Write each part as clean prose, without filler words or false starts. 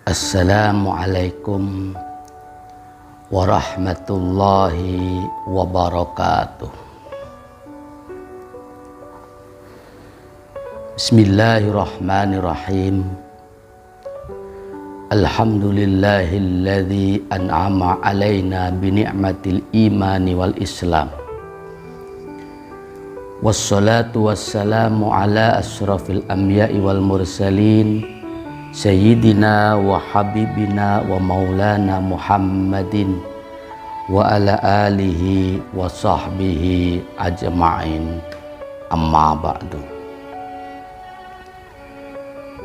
Assalamualaikum warahmatullahi wabarakatuh. Bismillahirrahmanirrahim. Alhamdulillahilladzi an'ama alaina bini'matil imani wal islam. Wassalatu wassalamu ala asyrafil anbiya'i wal mursalin Sayyidina wa habibina wa maulana Muhammadin wa ala alihi wa sahbihi ajma'in, amma ba'du.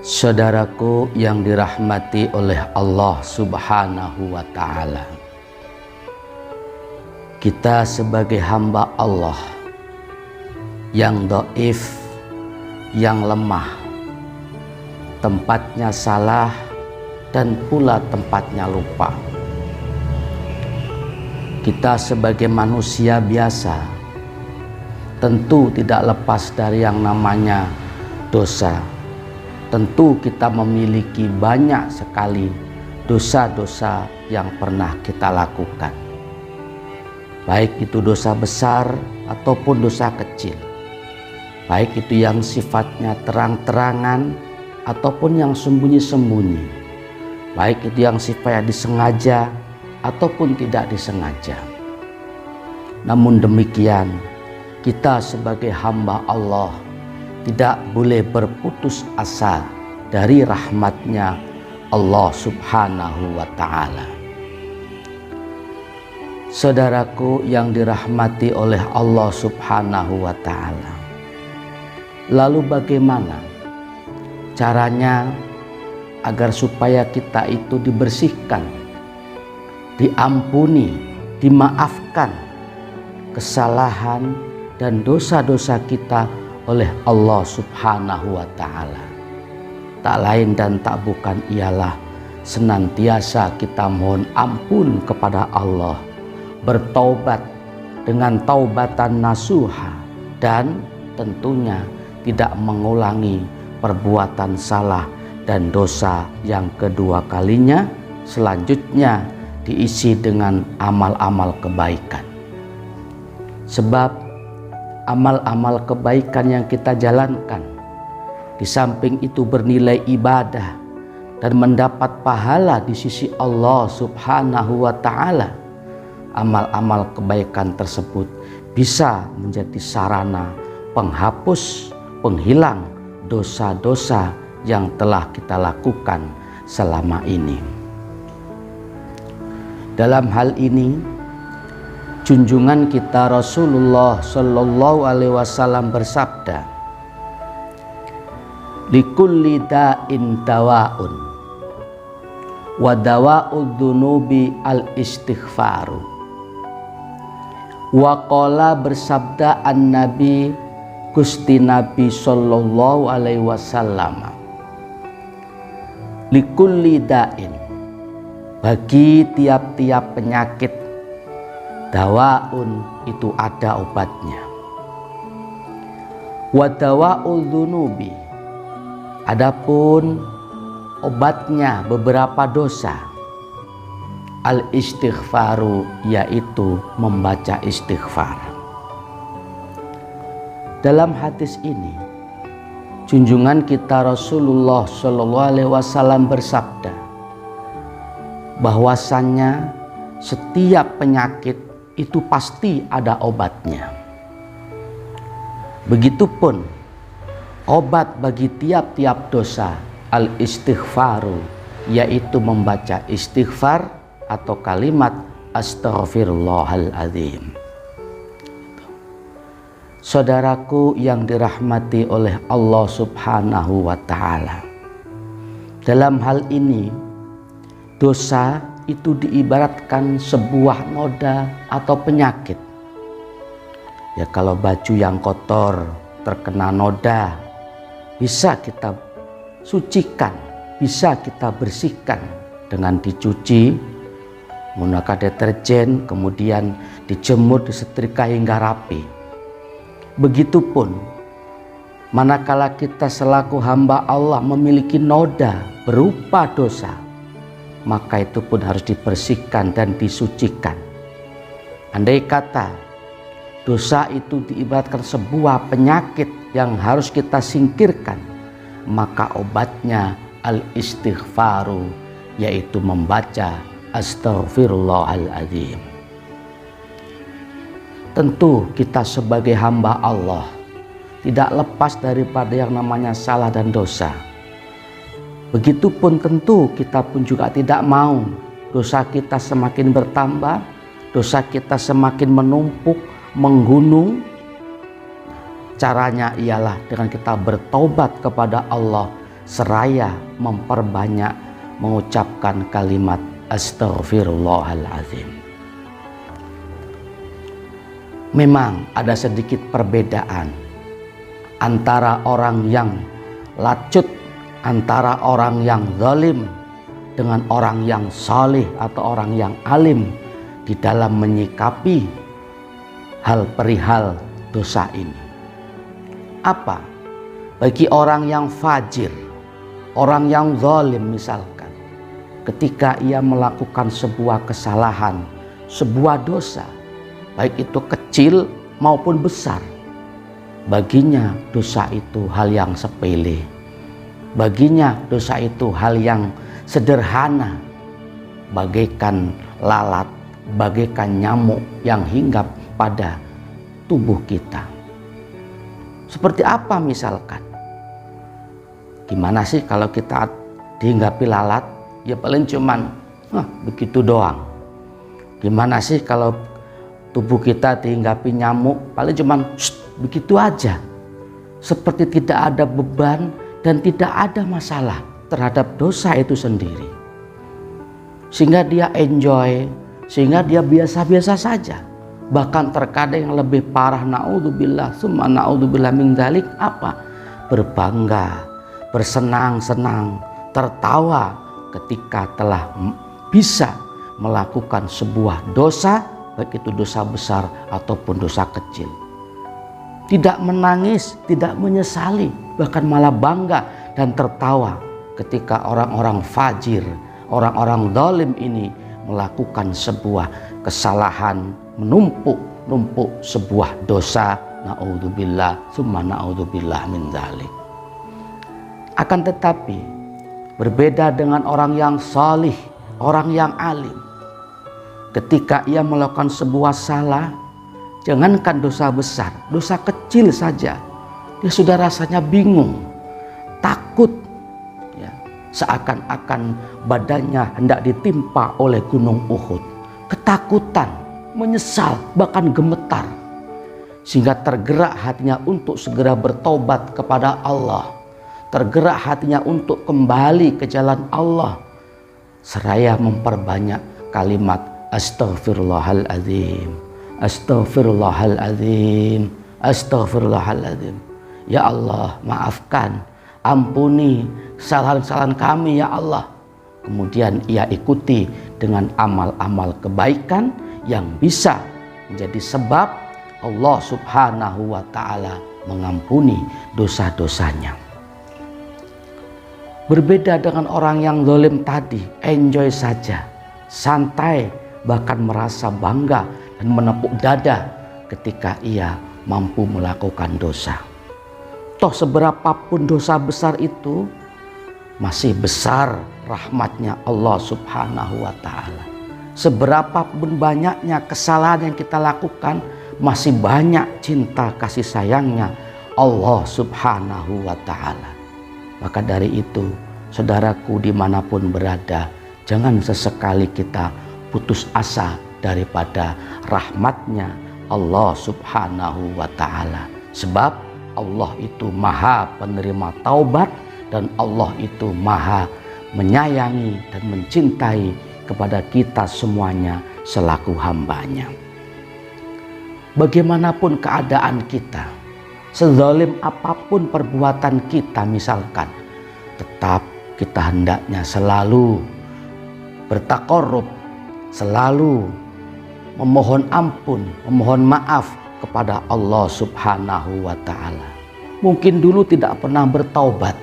Saudaraku yang dirahmati oleh Allah subhanahu wa ta'ala, kita sebagai hamba Allah yang dhaif, yang lemah, tempatnya salah dan pula tempatnya lupa. Kita sebagai manusia biasa tentu tidak lepas dari yang namanya dosa. Tentu kita memiliki banyak sekali dosa-dosa yang pernah kita lakukan, baik itu dosa besar ataupun dosa kecil, baik itu yang sifatnya terang-terangan ataupun yang sembunyi-sembunyi, baik itu yang sifatnya disengaja ataupun tidak disengaja. Namun demikian, kita sebagai hamba Allah tidak boleh berputus asa dari rahmatnya Allah subhanahu wa ta'ala. Saudaraku yang dirahmati oleh Allah subhanahu wa ta'ala, lalu bagaimana caranya agar supaya kita itu dibersihkan, diampuni, dimaafkan kesalahan dan dosa-dosa kita oleh Allah subhanahu wa ta'ala? Tak lain dan tak bukan ialah senantiasa kita mohon ampun kepada Allah, bertaubat dengan taubatan nasuha, dan tentunya tidak mengulangi perbuatan salah dan dosa yang kedua kalinya, selanjutnya diisi dengan amal-amal kebaikan. Sebab amal-amal kebaikan yang kita jalankan, di samping itu bernilai ibadah dan mendapat pahala di sisi Allah subhanahu wa ta'ala, amal-amal kebaikan tersebut bisa menjadi sarana penghapus, penghilang dosa-dosa yang telah kita lakukan selama ini. Dalam hal ini, junjungan kita Rasulullah Shallallahu Alaihi Wasallam bersabda, likulli da'in dawa'un wa dawa'ud dunubi al-istighfaru. Wa qala, bersabda an-nabi Gusti Nabi Sallallahu Alaihi Wasallam, likulli da'in, bagi tiap-tiap penyakit, dawaun, itu ada obatnya. Wa dawa'ul dzunubi, adapun obatnya beberapa dosa, al istighfaru, yaitu membaca istighfar. Dalam hadis ini, junjungan kita Rasulullah Shallallahu Alaihi Wasallam bersabda bahwasannya setiap penyakit itu pasti ada obatnya. Begitupun obat bagi tiap-tiap dosa, al istighfaru, yaitu membaca istighfar atau kalimat astaghfirullahaladzim. Saudaraku yang dirahmati oleh Allah subhanahu wa ta'ala, dalam hal ini dosa itu diibaratkan sebuah noda atau penyakit. Ya, kalau baju yang kotor terkena noda, bisa kita sucikan, bisa kita bersihkan dengan dicuci menggunakan deterjen, kemudian dijemur, disetrika hingga rapi. Begitupun manakala kita selaku hamba Allah memiliki noda berupa dosa, maka itu pun harus dibersihkan dan disucikan. Andai kata dosa itu diibaratkan sebuah penyakit yang harus kita singkirkan, maka obatnya al-istighfaru, yaitu membaca astaghfirullahaladzim. Tentu kita sebagai hamba Allah tidak lepas daripada yang namanya salah dan dosa. Begitupun tentu kita pun juga tidak mau dosa kita semakin bertambah, dosa kita semakin menumpuk, menggunung. Caranya ialah dengan kita bertobat kepada Allah seraya memperbanyak mengucapkan kalimat astaghfirullahaladzim. Memang ada sedikit perbedaan antara orang yang lacut, antara orang yang zalim dengan orang yang saleh atau orang yang alim di dalam menyikapi hal perihal dosa ini. Apa? Bagi orang yang fajir, orang yang zalim misalkan, ketika ia melakukan sebuah kesalahan, sebuah dosa, baik itu kecil maupun besar, baginya dosa itu hal yang sepele, baginya dosa itu hal yang sederhana, bagaikan lalat, bagaikan nyamuk yang hinggap pada tubuh kita. Seperti apa misalkan? Gimana sih kalau kita dihinggapi lalat? Ya paling cuman begitu doang. Gimana sih kalau tubuh kita dihinggapi nyamuk? Paling cuman begitu aja. Seperti tidak ada beban dan tidak ada masalah terhadap dosa itu sendiri. Sehingga dia enjoy, sehingga dia biasa-biasa saja. Bahkan terkadang yang lebih parah, naudzubillah summa naudzubillah min dzalik, apa? Berbangga, bersenang-senang, tertawa ketika telah bisa melakukan sebuah dosa, baik itu dosa besar ataupun dosa kecil. Tidak menangis, tidak menyesali, bahkan malah bangga dan tertawa ketika orang-orang fajir, orang-orang zalim ini melakukan sebuah kesalahan, menumpuk sebuah dosa, naudzubillah summa naudzubillah min dzalik. Akan tetapi berbeda dengan orang yang salih, orang yang alim. Ketika ia melakukan sebuah salah, jangankan dosa besar, dosa kecil saja, dia sudah rasanya bingung, takut, ya, seakan-akan badannya hendak ditimpa oleh gunung Uhud. Ketakutan, menyesal, bahkan gemetar, sehingga tergerak hatinya untuk segera bertobat kepada Allah, tergerak hatinya untuk kembali ke jalan Allah, seraya memperbanyak kalimat astaghfirullahaladzim, astaghfirullahaladzim, astaghfirullahaladzim. Ya Allah, maafkan, ampuni kesalahan-kesalahan kami ya Allah. Kemudian ia ikuti dengan amal-amal kebaikan yang bisa menjadi sebab Allah Subhanahu wa ta'ala mengampuni dosa-dosanya. Berbeda dengan orang yang zalim tadi, enjoy saja, santai, bahkan merasa bangga dan menepuk dada ketika ia mampu melakukan dosa. Toh seberapapun dosa besar itu, masih besar rahmatnya Allah Subhanahu wa ta'ala. Seberapapun banyaknya kesalahan yang kita lakukan, masih banyak cinta kasih sayangnya Allah Subhanahu wa ta'ala. Maka dari itu, saudaraku dimanapun berada, jangan sesekali kita putus asa daripada rahmatnya Allah Subhanahu wa ta'ala. Sebab Allah itu maha penerima taubat, dan Allah itu maha menyayangi dan mencintai kepada kita semuanya selaku hambanya. Bagaimanapun keadaan kita, sezalim apapun perbuatan kita misalkan, tetap kita hendaknya selalu bertaqarrub, selalu memohon ampun, memohon maaf kepada Allah Subhanahu wa ta'ala. Mungkin dulu tidak pernah bertaubat,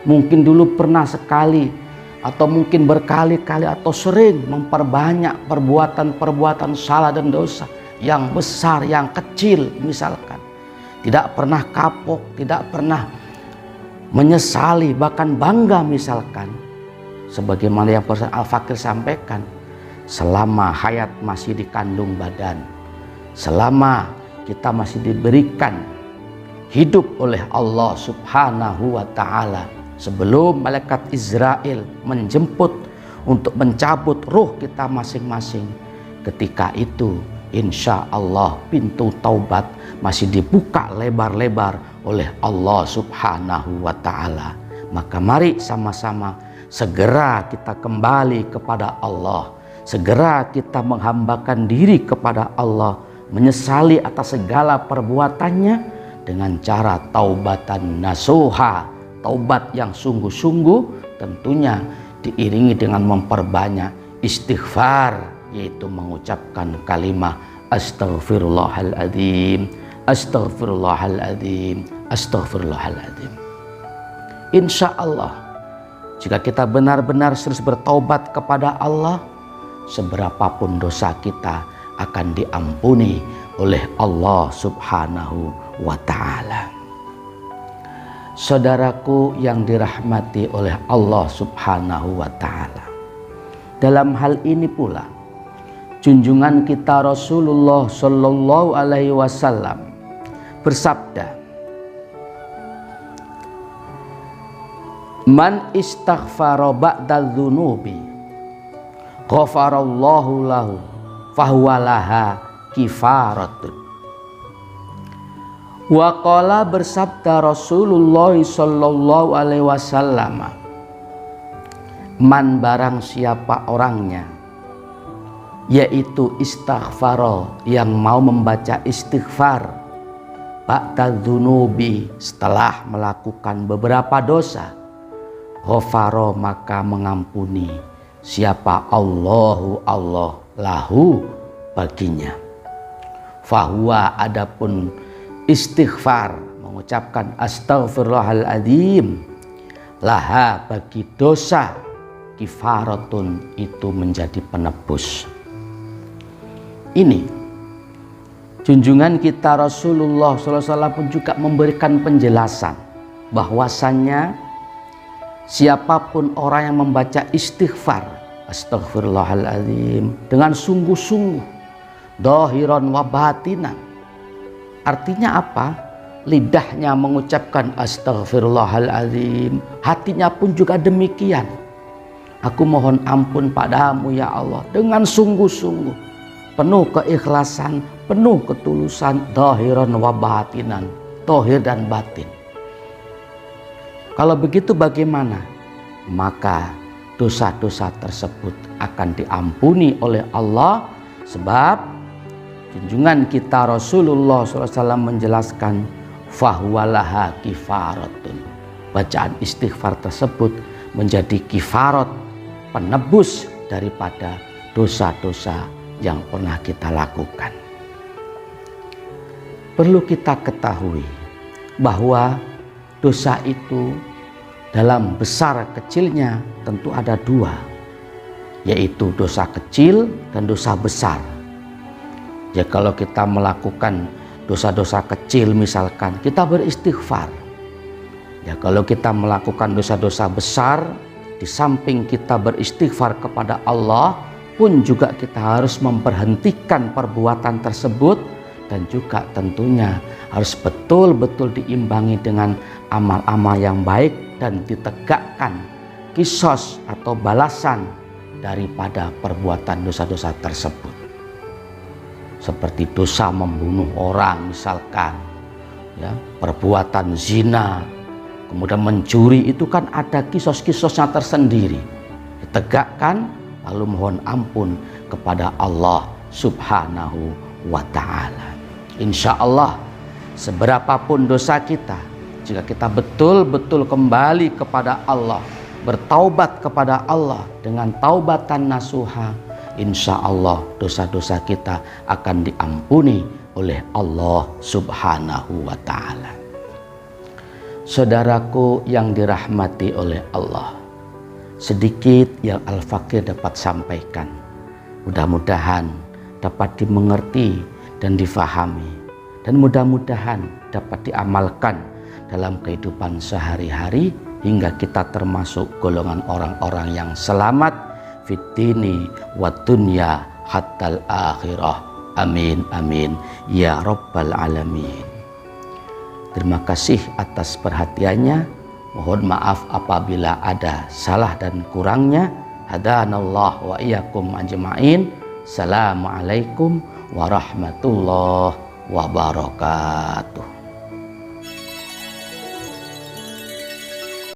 mungkin dulu pernah sekali atau mungkin berkali-kali atau sering memperbanyak perbuatan-perbuatan salah dan dosa yang besar, yang kecil misalkan. Tidak pernah kapok, tidak pernah menyesali, bahkan bangga misalkan. Sebagaimana yang Profesor Al-Fakir sampaikan, selama hayat masih dikandung badan, selama kita masih diberikan hidup oleh Allah Subhanahu wa ta'ala, sebelum malaikat Israel menjemput untuk mencabut ruh kita masing-masing, ketika itu insya Allah pintu taubat masih dibuka lebar-lebar oleh Allah Subhanahu wa ta'ala. Maka mari sama-sama segera kita kembali kepada Allah, segera kita menghambakan diri kepada Allah, menyesali atas segala perbuatannya dengan cara taubatan nasuha, taubat yang sungguh-sungguh, tentunya diiringi dengan memperbanyak istighfar, yaitu mengucapkan kalimat astaghfirullahaladzim, astaghfirullahaladzim, astaghfirullahaladzim. Insya Allah, jika kita benar-benar serius bertaubat kepada Allah, seberapapun dosa kita akan diampuni oleh Allah Subhanahu wa ta'ala. Saudaraku yang dirahmati oleh Allah Subhanahu wa ta'ala, dalam hal ini pula junjungan kita Rasulullah Shallallahu alaihi wasallam bersabda, man istaghfara ba'dal dzunubi ghafarallahu lahu fahuwa laha kifaratun. Wa qala, bersabda Rasulullah sallallahu alaihi wasallam, man, barang siapa orangnya, yaitu istighfar, yang mau membaca istighfar, ba'dal dzunubi, setelah melakukan beberapa dosa, ghafara, maka mengampuni siapa Allahu, Allah, lahu, baginya. Fahuwa, adapun istighfar, mengucapkan astaghfirullahaladzim, laha, bagi dosa, kifaratun, itu menjadi penebus. Ini junjungan kita Rasulullah SAW pun juga memberikan penjelasan bahwasannya siapapun orang yang membaca istighfar astaghfirullahaladzim dengan sungguh-sungguh, dhahiran wa batinan, artinya apa? Lidahnya mengucapkan astaghfirullahaladzim, hatinya pun juga demikian. Aku mohon ampun padamu ya Allah, dengan sungguh-sungguh, penuh keikhlasan, penuh ketulusan, dhahiran wa batinan, dhahir dan batin. Kalau begitu bagaimana? Maka dosa-dosa tersebut akan diampuni oleh Allah, sebab junjungan kita Rasulullah SAW menjelaskan fahuwalaha kifaratun, bacaan istighfar tersebut menjadi kifarat, penebus daripada dosa-dosa yang pernah kita lakukan. Perlu kita ketahui bahwa dosa itu dalam besar kecilnya tentu ada dua, yaitu dosa kecil dan dosa besar. Ya, kalau kita melakukan dosa-dosa kecil misalkan kita beristighfar. Ya, kalau kita melakukan dosa-dosa besar, di samping kita beristighfar kepada Allah pun juga kita harus memberhentikan perbuatan tersebut, dan juga tentunya harus betul-betul diimbangi dengan amal-amal yang baik dan ditegakkan kisos atau balasan daripada perbuatan dosa-dosa tersebut. Seperti dosa membunuh orang misalkan, ya, perbuatan zina, kemudian mencuri, itu kan ada kisos-kisosnya tersendiri. Ditegakkan lalu mohon ampun kepada Allah Subhanahu wa ta'ala. Insya Allah seberapapun dosa kita, jika kita betul-betul kembali kepada Allah, bertaubat kepada Allah dengan taubatan nasuha, insya Allah dosa-dosa kita akan diampuni oleh Allah Subhanahu wa ta'ala. Saudaraku yang dirahmati oleh Allah, sedikit yang Al-Fakir dapat sampaikan. Mudah-mudahan dapat dimengerti dan difahami, dan mudah-mudahan dapat diamalkan dalam kehidupan sehari-hari hingga kita termasuk golongan orang-orang yang selamat fid dini wa dunya hattal akhirah. Amin amin ya rabbal alamin. Terima kasih atas perhatiannya. Mohon maaf apabila ada salah dan kurangnya. Hadanallah wa iyyakum ajma'in. Assalamualaikum warahmatullahi wabarakatuh.